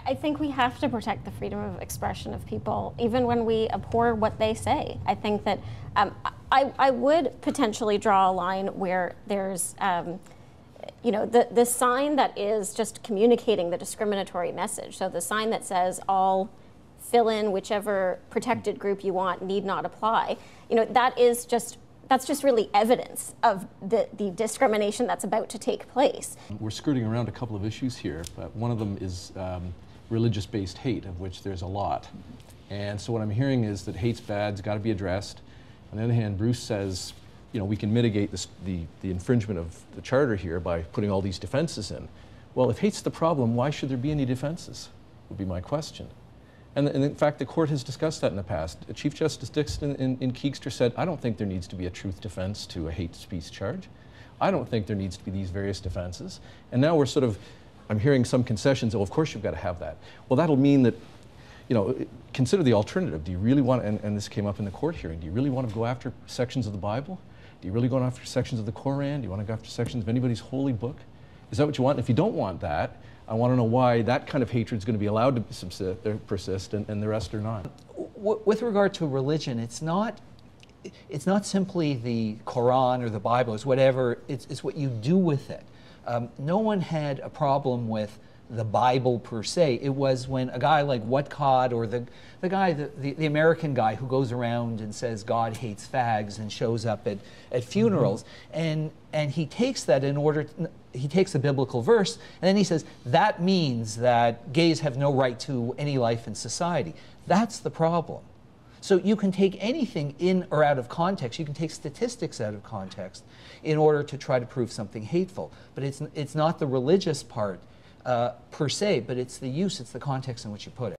I think we have to protect the freedom of expression of people, even when we abhor what they say. I think that I would potentially draw a line where there's, you know, the sign that is just communicating the discriminatory message. So the sign that says all fill in whichever protected group you want need not apply. You know, that's just really evidence of the discrimination that's about to take place. We're skirting around a couple of issues here, but one of them is religious-based hate, of which there's a lot. And so what I'm hearing is that hate's bad, it's got to be addressed. On the other hand, Bruce says, you know, we can mitigate the infringement of the charter here by putting all these defenses in. Well, if hate's the problem, why should there be any defenses, would be my question. And in fact, the court has discussed that in the past. Chief Justice Dixon in Keegster said, I don't think there needs to be a truth defense to a hate speech charge. I don't think there needs to be these various defenses. And now we're sort of, I'm hearing some concessions, oh, of course you've got to have that. Well, that'll mean that, you know, consider the alternative. Do you really want, and this came up in the court hearing, do you really want to go after sections of the Bible? Do you really go after sections of the Koran? Do you want to go after sections of anybody's holy book? Is that what you want? If you don't want that, I want to know why that kind of hatred is going to be allowed to persist and the rest are not. With regard to religion, it's not simply the Quran or the Bible. It's whatever. It's what you do with it. No one had a problem with the Bible per se. It was when a guy like Whatcott or the American guy who goes around and says God hates fags and shows up at funerals, and he takes that in order to, he takes a biblical verse and then he says that means that gays have no right to any life in society. That's the problem. So you can take anything in or out of context. You can take statistics out of context in order to try to prove something hateful. But it's not the religious part per se, but it's the use, it's the context in which you put it.